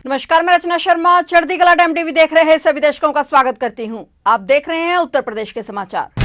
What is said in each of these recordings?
नमस्कार, मैं रचना शर्मा चढ़ती कला टाइम टीवी देख रहे हैं सभी दर्शकों का स्वागत करती हूं। आप देख रहे हैं उत्तर प्रदेश के समाचार।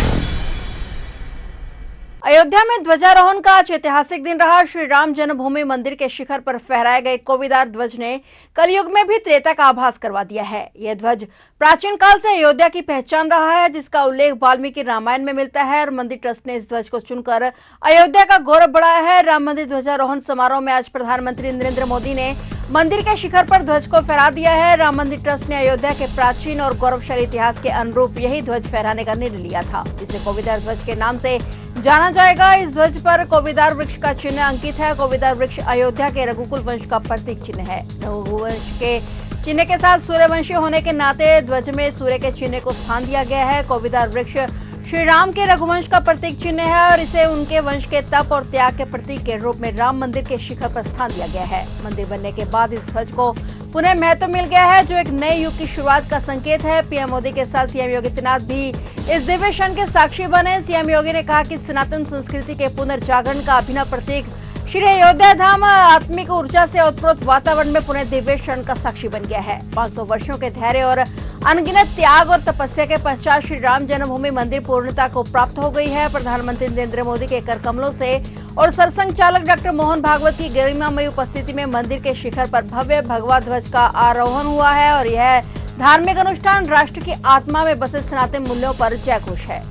अयोध्या में ध्वजारोहण का आज ऐतिहासिक दिन रहा। श्री राम जन्मभूमि मंदिर के शिखर पर फहराए गए कोविदार ध्वज ने कलयुग में भी त्रेता का आभास करवा दिया है। यह ध्वज प्राचीन काल से अयोध्या की पहचान रहा है, जिसका उल्लेख वाल्मीकि रामायण में मिलता है और मंदिर ट्रस्ट ने इस ध्वज को चुनकर अयोध्या का गौरव बढ़ाया है। राम मंदिर ध्वजारोहण समारोह में आज प्रधानमंत्री नरेंद्र मोदी ने मंदिर के शिखर पर ध्वज को फहरा दिया है। राम मंदिर ट्रस्ट ने अयोध्या के प्राचीन और गौरवशाली इतिहास के अनुरूप यही ध्वज फहराने का निर्णय लिया था। इसे कोविदार ध्वज के नाम से जाना जाएगा। इस ध्वज पर कोविदार वृक्ष का चिन्ह अंकित है। कोविदार वृक्ष अयोध्या के रघुकुल वंश का प्रतीक चिन्ह है। रघुवंश के चिन्ह के साथ सूर्यवंशी होने के नाते ध्वज में सूर्य के चिन्ह को स्थान दिया गया है। कोविदार वृक्ष श्री राम के रघुवंश का प्रतीक चिन्ह है और इसे उनके वंश के तप और त्याग के प्रतीक के रूप में राम मंदिर के शिखर पर स्थान दिया गया है। मंदिर बनने के बाद इस ध्वज को पुनः महत्व मिल गया है, जो एक नए युग की शुरुआत का संकेत है। पीएम मोदी के साथ सीएम योगी आदित्यनाथ भी इस दिव्य क्षण के साक्षी बने। सीएम योगी ने कहा कि सनातन संस्कृति के पुनर्जागरण का अभिनव प्रतीक श्री अयोध्या धाम आत्मिक ऊर्जा से ओतप्रोत वातावरण में पुनः दिव्य क्षण का साक्षी बन गया है। 500 वर्षों के धैर्य और अनगिनत त्याग और तपस्या के पश्चात श्री राम जन्मभूमि मंदिर पूर्णता को प्राप्त हो गई है। प्रधानमंत्री नरेंद्र मोदी के कर कमलों से और सरसंघ चालक डॉक्टर मोहन भागवत की गरिमामयी उपस्थिति में मंदिर के शिखर पर भव्य भगवा ध्वज का आरोहण हुआ है और यह धार्मिक अनुष्ठान राष्ट्र की आत्मा में बसे सनातन मूल्यों पर जयघोष है।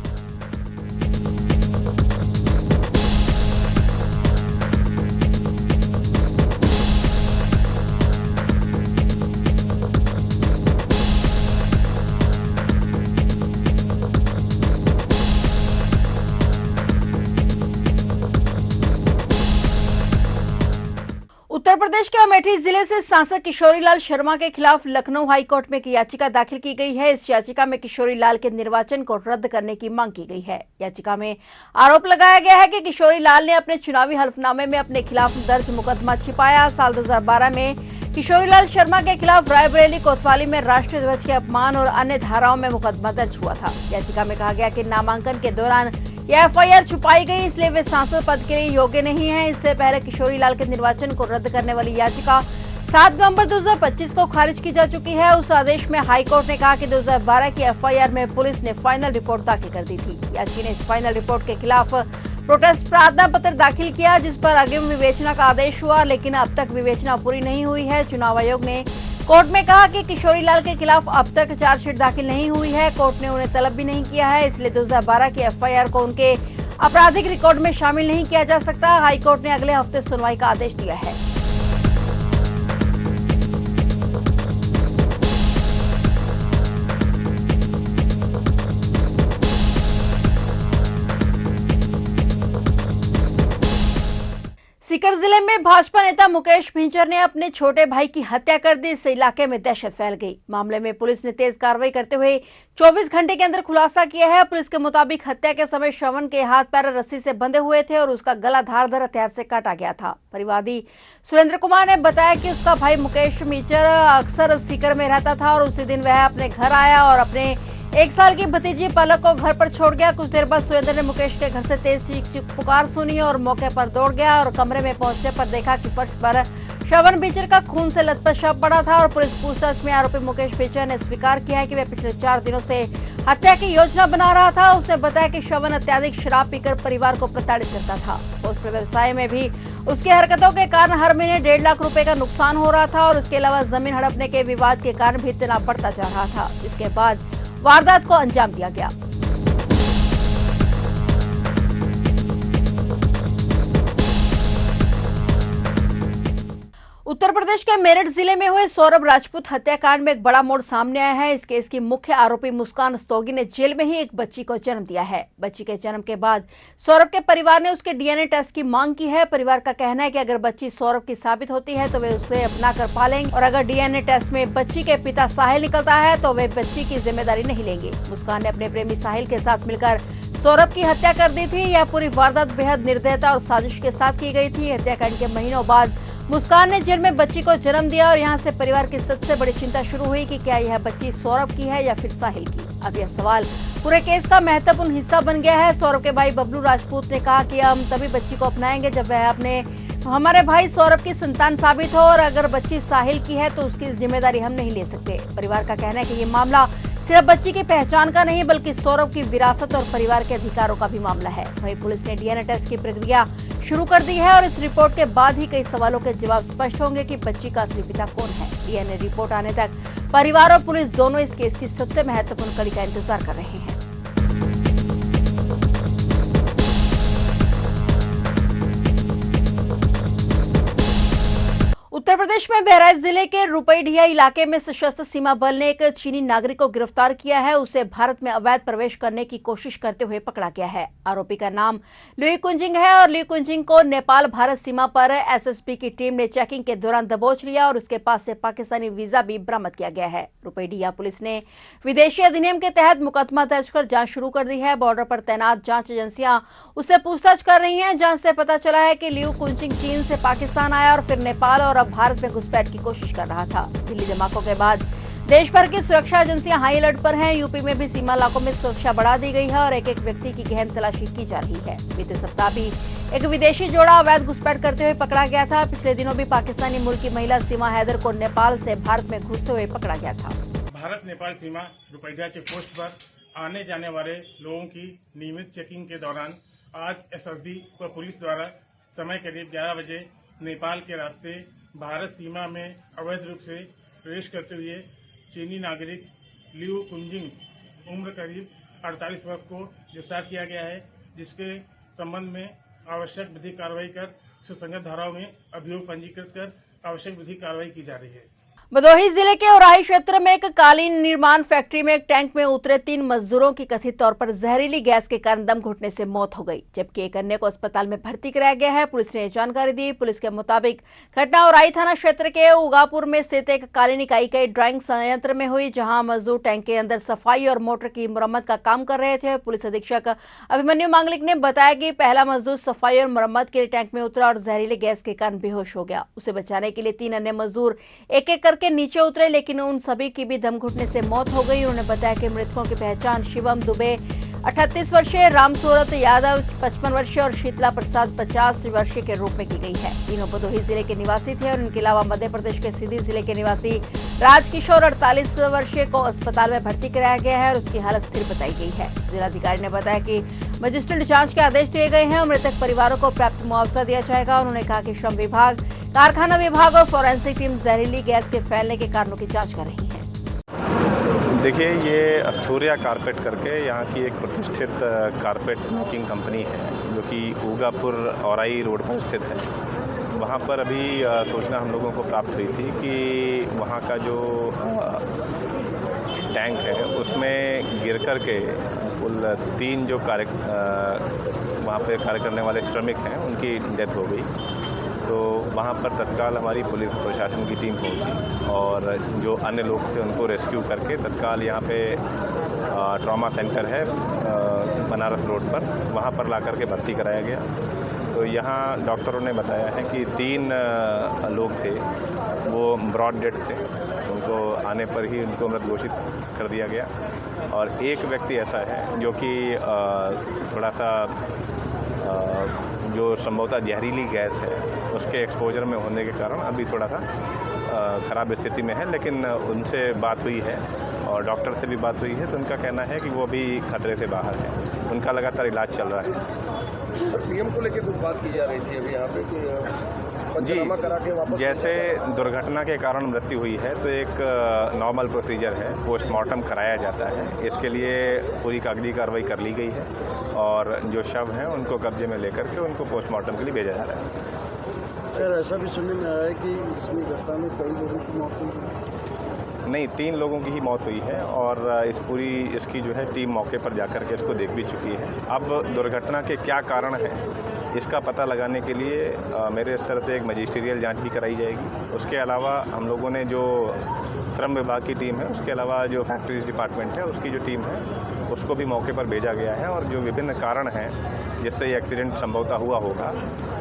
उत्तर प्रदेश के अमेठी जिले से सांसद किशोरीलाल शर्मा के खिलाफ लखनऊ हाईकोर्ट में एक याचिका दाखिल की गई है। इस याचिका में किशोरीलाल के निर्वाचन को रद्द करने की मांग की गई है। याचिका में आरोप लगाया गया है कि किशोरीलाल ने अपने चुनावी हलफनामे में अपने खिलाफ दर्ज मुकदमा छिपाया। साल 2012 में किशोरीलाल शर्मा के खिलाफ रायबरेली कोतवाली में राष्ट्रीय ध्वज के अपमान और अन्य धाराओं में मुकदमा दर्ज हुआ था। याचिका में कहा गया कि नामांकन के दौरान यह एफआईआर छुपाई गई, इसलिए वे सांसद पद के लिए योग्य नहीं हैं। इससे पहले किशोरीलाल के निर्वाचन को रद्द करने वाली याचिका 7 नवंबर 2025 को खारिज की जा चुकी है। उस आदेश में हाईकोर्ट ने कहा कि 2012 की एफआईआर में पुलिस ने फाइनल रिपोर्ट दाखिल कर दी थी। याची ने इस फाइनल रिपोर्ट के खिलाफ प्रोटेस्ट प्रार्थना पत्र दाखिल किया, जिस पर अग्रिम विवेचना का आदेश हुआ, लेकिन अब तक विवेचना पूरी नहीं हुई है। चुनाव आयोग ने कोर्ट में कहा कि किशोरीलाल के खिलाफ अब तक चार्जशीट दाखिल नहीं हुई है। कोर्ट ने उन्हें तलब भी नहीं किया है, इसलिए 2012 की एफआईआर को उनके आपराधिक रिकॉर्ड में शामिल नहीं किया जा सकता। हाईकोर्ट ने अगले हफ्ते सुनवाई का आदेश दिया है। सीकर जिले में भाजपा नेता मुकेश भिंचर ने अपने छोटे भाई की हत्या कर दी। इससे इलाके में दहशत फैल गई। मामले में पुलिस ने तेज कार्रवाई करते हुए 24 घंटे के अंदर खुलासा किया है। पुलिस के मुताबिक हत्या के समय श्रवण के हाथ पैर रस्सी से बंधे हुए थे और उसका गला धारदार हथियार से काटा गया था। परिवादी सुरेंद्र कुमार ने बताया कि उसका भाई मुकेश भिंचर अक्सर सीकर में रहता था और उसी दिन वह अपने घर आया और अपने 1 साल की भतीजी पलक को घर पर छोड़ गया। कुछ देर बाद सुरेंद्र ने मुकेश के घर से तेज चीख पुकार सुनी और मौके पर दौड़ गया और कमरे में पहुंचने पर देखा कि फर्श पर श्रवण भिंचर का खून से लथपथ शव पड़ा था। और पुलिस पूछताछ में आरोपी मुकेश भिंचर ने स्वीकार किया है कि वह पिछले 4 दिनों से हत्या की योजना बना रहा था। उसने बताया कि श्रवण अत्यधिक शराब पीकर परिवार को प्रताड़ित करता था। पोस्ट व्यवसाय में भी उसकी हरकतों के कारण हर महीने 1.5 लाख रुपए का नुकसान हो रहा था और उसके अलावा जमीन हड़पने के विवाद के कारण भी तनाव बढ़ता जा रहा था। इसके बाद वारदात को अंजाम दिया गया। उत्तर प्रदेश के मेरठ जिले में हुए सौरभ राजपूत हत्याकांड में एक बड़ा मोड़ सामने आया है। इस केस की मुख्य आरोपी मुस्कान स्तोगी ने जेल में ही एक बच्ची को जन्म दिया है। बच्ची के जन्म के बाद सौरभ के परिवार ने उसके डीएनए टेस्ट की मांग की है। परिवार का कहना है कि अगर बच्ची सौरभ की साबित होती है तो वे उसे अपना कर पालेंगे और अगर डीएनए टेस्ट में बच्ची के पिता साहिल निकलता है तो वे बच्ची की जिम्मेदारी नहीं लेंगे। मुस्कान ने अपने प्रेमी साहिल के साथ मिलकर सौरभ की हत्या कर दी थी। यह पूरी वारदात बेहद निर्दयता और साजिश के साथ की गई थी। हत्याकांड के महीनों बाद मुस्कान ने जेल में बच्ची को जन्म दिया और यहां से परिवार की सबसे बड़ी चिंता शुरू हुई कि क्या यह बच्ची सौरभ की है या फिर साहिल की। अब यह सवाल पूरे केस का महत्वपूर्ण हिस्सा बन गया है। सौरभ के भाई बबलू राजपूत ने कहा कि हम तभी बच्ची को अपनाएंगे जब वह अपने हमारे भाई सौरभ की संतान साबित हो और अगर बच्ची साहिल की है तो उसकी जिम्मेदारी हम नहीं ले सकते। परिवार का कहना है कि ये मामला सिर्फ बच्ची की पहचान का नहीं बल्कि सौरभ की विरासत और परिवार के अधिकारों का भी मामला है। वहीं पुलिस ने डीएनए टेस्ट की प्रक्रिया शुरू कर दी है और इस रिपोर्ट के बाद ही कई सवालों के जवाब स्पष्ट होंगे कि बच्ची का असली पिता कौन है। डीएनए रिपोर्ट आने तक परिवार और पुलिस दोनों इस केस की सबसे महत्वपूर्ण कड़ी का इंतजार कर रहे हैं। उत्तर प्रदेश में बहराइच जिले के रुपईडीहा इलाके में सशस्त्र सीमा बल ने एक चीनी नागरिक को गिरफ्तार किया है। उसे भारत में अवैध प्रवेश करने की कोशिश करते हुए पकड़ा गया है। आरोपी का नाम ल्यूई कुंजिंग है और ल्यूई कुंजिंग को नेपाल भारत सीमा पर एसएसबी की टीम ने चेकिंग के दौरान दबोच लिया और उसके पास से पाकिस्तानी वीजा भी बरामद किया गया है। रुपईडीहा पुलिस ने विदेशी अधिनियम के तहत मुकदमा दर्ज कर जांच शुरू कर दी है। बॉर्डर पर तैनात जांच एजेंसियां उससे पूछताछ कर रही हैं। जांच से पता चला है कि ल्यूई कुंजिंग चीन से पाकिस्तान आया और फिर नेपाल और भारत में घुसपैठ की कोशिश कर रहा था। दिल्ली धमाकों के बाद देश भर की सुरक्षा एजेंसियां हाई अलर्ट पर हैं। यूपी में भी सीमा इलाकों में सुरक्षा बढ़ा दी गई है और एक एक व्यक्ति की गहन तलाशी की जा रही है। बीते सप्ताह भी एक विदेशी जोड़ा अवैध घुसपैठ करते हुए पकड़ा गया था। पिछले दिनों भी पाकिस्तानी मूल की महिला सीमा हैदर को नेपाल से भारत में घुसते हुए पकड़ा गया था। भारत नेपाल सीमा रुपईडीहा चेक पोस्ट पर आने जाने वाले लोगों की नियमित चेकिंग के दौरान आज एसएसबी व पुलिस द्वारा समय करीब 11 बजे नेपाल के रास्ते भारत सीमा में अवैध रूप से प्रवेश करते हुए चीनी नागरिक ल्यूई कुंजिंग उम्र करीब 48 वर्ष को गिरफ्तार किया गया है, जिसके संबंध में आवश्यक विधिक कार्रवाई कर सुसंगत धाराओं में अभियोग पंजीकृत कर आवश्यक विधिक कार्रवाई की जा रही है। भदोही जिले के औराही क्षेत्र में एक कालीन निर्माण फैक्ट्री में एक टैंक में उतरे 3 मजदूरों की कथित तौर पर जहरीली गैस के कारण दम घुटने से मौत हो गई, जबकि एक अन्य को अस्पताल में भर्ती कराया गया है। पुलिस ने जानकारी दी। पुलिस के मुताबिक घटना औराही थाना क्षेत्र के उगापुर में स्थित एक कालीन इकाई के ड्राइंग संयंत्र में हुई, जहां मजदूर टैंक के अंदर सफाई और मोटर की मरम्मत का काम कर रहे थे। पुलिस अधीक्षक अभिमन्यु मांगलिक ने बताया कि पहला मजदूर सफाई और मरम्मत के लिए टैंक में उतरा और जहरीले गैस के कारण बेहोश हो गया। उसे बचाने के लिए 3 अन्य मजदूर एक एक करके नीचे उतरे, लेकिन उन सभी की भी दम घुटने से मौत हो गई। उन्होंने बताया कि मृतकों की पहचान शिवम दुबे 38 वर्षीय, राम सूरत यादव 55 वर्षीय और शीतला प्रसाद 50 वर्षीय के रूप में की गई है। तीनों भदोही जिले के निवासी थे और इनके अलावा मध्य प्रदेश के सीधी जिले के निवासी राजकिशोर 48 वर्षीय को अस्पताल में भर्ती कराया गया है और उसकी हालत स्थिर बताई गई है। जिलाधिकारी ने बताया कि मजिस्ट्रेट जांच के आदेश दिए गए हैं और मृतक परिवारों को पर्याप्त मुआवजा दिया जाएगा। उन्होंने कहा कि श्रम विभाग, कारखाना विभाग और फॉरेंसिक टीम जहरीली गैस के फैलने के कारणों की जांच कर रही है। देखिए, ये सूर्या कारपेट करके यहाँ की एक प्रतिष्ठित कारपेट मेकिंग कंपनी है जो कि उगापुर औराई रोड पर स्थित है। वहाँ पर अभी सूचना हम लोगों को प्राप्त हुई थी कि वहाँ का जो टैंक है उसमें गिर कर के कुल 3 जो वहाँ पे कार्य करने वाले श्रमिक हैं उनकी डेथ हो गई। तो वहाँ पर तत्काल हमारी पुलिस प्रशासन की टीम पहुँची और जो अन्य लोग थे उनको रेस्क्यू करके तत्काल यहाँ पे ट्रॉमा सेंटर है बनारस रोड पर, वहाँ पर ला करके भर्ती कराया गया। तो यहाँ डॉक्टरों ने बताया है कि 3 लोग थे वो ब्रॉड डेड थे, उनको आने पर ही उनको मृत घोषित कर दिया गया और एक व्यक्ति ऐसा है जो कि थोड़ा सा जो संभवतः जहरीली गैस है उसके एक्सपोजर में होने के कारण अभी थोड़ा सा ख़राब स्थिति में है, लेकिन उनसे बात हुई है और डॉक्टर से भी बात हुई है तो उनका कहना है कि वो भी खतरे से बाहर है, उनका लगातार इलाज चल रहा है। सर, पीएम को लेकर कुछ बात की जा रही थी अभी यहाँ पे कि पंचनामा करा के वापस, जैसे दुर्घटना के कारण मृत्यु हुई है तो एक नॉर्मल प्रोसीजर है, पोस्टमार्टम कराया जाता है। इसके लिए पूरी कागजी कार्रवाई कर ली गई है और जो शव हैं उनको कब्जे में लेकर के उनको पोस्टमार्टम के लिए भेजा जा रहा है। सर, ऐसा भी सुनने में आया है कि इसमें घटना में कई लोगों की मौत हुई है। नहीं, 3 लोगों की ही मौत हुई है और इसकी जो है टीम मौके पर जाकर के इसको देख भी चुकी है। अब दुर्घटना के क्या कारण हैं इसका पता लगाने के लिए मेरे स्तर से एक मजिस्ट्रियल जांच भी कराई जाएगी। उसके अलावा हम लोगों ने जो श्रम विभाग की टीम है, उसके अलावा जो फैक्ट्रीज डिपार्टमेंट है उसकी जो टीम है उसको भी मौके पर भेजा गया है और जो विभिन्न कारण हैं जिससे ये एक्सीडेंट संभवतः हुआ होगा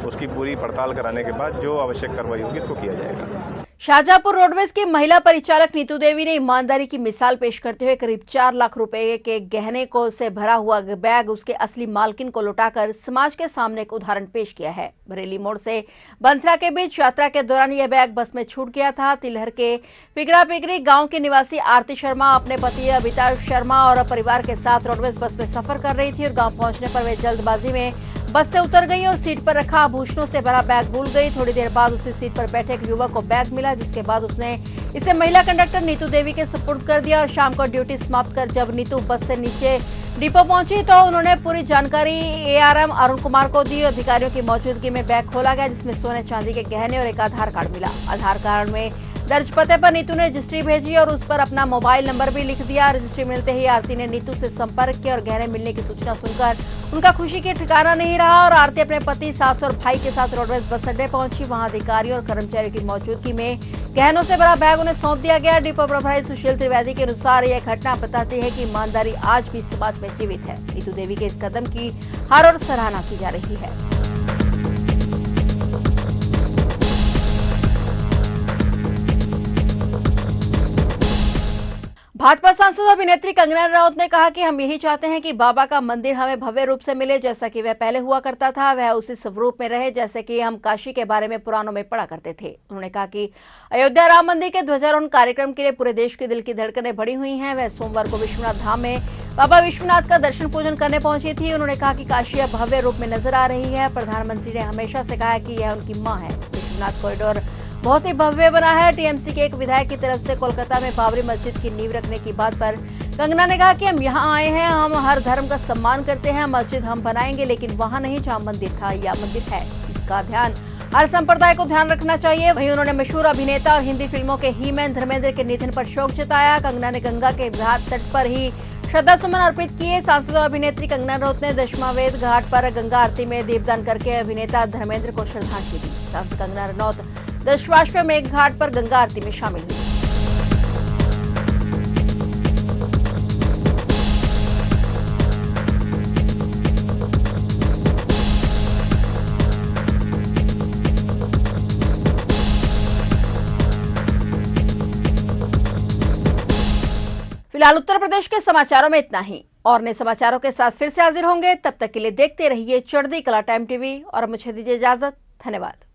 उसकी पूरी पड़ताल कराने के बाद जो आवश्यक कार्रवाई होगी इसको किया जाएगा। शाहजहांपुर रोडवेज की महिला परिचालक नीतू देवी ने ईमानदारी की मिसाल पेश करते हुए करीब 4 लाख रुपए के गहने को से भरा हुआ बैग उसके असली मालकिन को लौटाकर समाज के सामने एक उदाहरण पेश किया है। बरेली मोड़ से बंथरा के बीच यात्रा के दौरान यह बैग बस में छूट गया था। तिलहर के पिगरा पिगरी गांव की निवासी आरती शर्मा अपने पति अमिताभ शर्मा और परिवार के साथ रोडवेज बस में सफर कर रही थी और गाँव पहुंचने पर वे जल्दबाजी में बस से उतर गई और सीट पर रखा आभूषणों से भरा बैग भूल गई। थोड़ी देर बाद उसी सीट पर बैठे एक युवक को बैग मिला, जिसके बाद उसने इसे महिला कंडक्टर नीतू देवी के सुपुर्द कर दिया और शाम को ड्यूटी समाप्त कर जब नीतू बस से नीचे डिपो पहुंची तो उन्होंने पूरी जानकारी एआरएम अरुण कुमार को दी। अधिकारियों की मौजूदगी में बैग खोला गया, जिसमें सोने चांदी के गहने और एक आधार कार्ड मिला। आधार कार्ड में दर्ज पते पर नीतू ने रजिस्ट्री भेजी और उस पर अपना मोबाइल नंबर भी लिख दिया। रजिस्ट्री मिलते ही आरती ने नीतू से संपर्क किया और गहने मिलने की सूचना सुनकर उनका खुशी के ठिकाना नहीं रहा और आरती अपने पति, सास और भाई के साथ रोडवेज बस अड्डे पहुंची। वहां अधिकारियों और कर्मचारियों की मौजूदगी में गहनों से भरा बैग उन्हें सौंप दिया गया। डिपो प्रभारी सुशील त्रिवेदी के अनुसार यह घटना बताती है कि ईमानदारी आज भी समाज में जीवित है। नीतू देवी के इस कदम की हर ओर सराहना की जा रही है। भाजपा सांसद अभिनेत्री कंगना रनौत ने कहा कि हम यही चाहते हैं कि बाबा का मंदिर हमें भव्य रूप से मिले, जैसा कि वह पहले हुआ करता था। वह उसी स्वरूप में रहे जैसे कि हम काशी के बारे में पुराणों में पढ़ा करते थे। उन्होंने कहा कि अयोध्या राम मंदिर के ध्वजारोहण कार्यक्रम के लिए पूरे देश के दिल की धड़कनें बढ़ी हुई हैं। वह सोमवार को विश्वनाथ धाम में बाबा विश्वनाथ का दर्शन पूजन करने पहुंची थी। उन्होंने कहा कि काशी अब भव्य रूप में नजर आ रही है। प्रधानमंत्री ने हमेशा से कहा कि यह उनकी मां है। विश्वनाथ कॉरिडोर बहुत ही भव्य बना है। टीएमसी के एक विधायक की तरफ से कोलकाता में बाबरी मस्जिद की नींव रखने की बात पर कंगना ने कहा कि हम यहाँ आए हैं, हम हर धर्म का सम्मान करते हैं। मस्जिद हम बनाएंगे, लेकिन वहाँ नहीं जहाँ मंदिर था या मंदिर है। इसका ध्यान हर संप्रदाय को ध्यान रखना चाहिए। वहीं उन्होंने मशहूर अभिनेता और हिंदी फिल्मों के हीमैन धर्मेंद्र के निधन पर शोक जताया। कंगना ने गंगा के घाट तट पर ही श्रद्धा सुमन अर्पित किए। सांसद और अभिनेत्री कंगना रनौत ने दशमावेद घाट पर गंगा आरती में दीपदान करके अभिनेता धर्मेंद्र को श्रद्धांजलि दी। सांसद कंगना रनौत दशवाश्वमेघ घाट पर गंगा आरती में शामिल हुई। फिलहाल उत्तर प्रदेश के समाचारों में इतना ही। और नए समाचारों के साथ फिर से हाजिर होंगे। तब तक के लिए देखते रहिए चढ़ती कला टाइम टीवी और मुझे दीजिए इजाजत। धन्यवाद।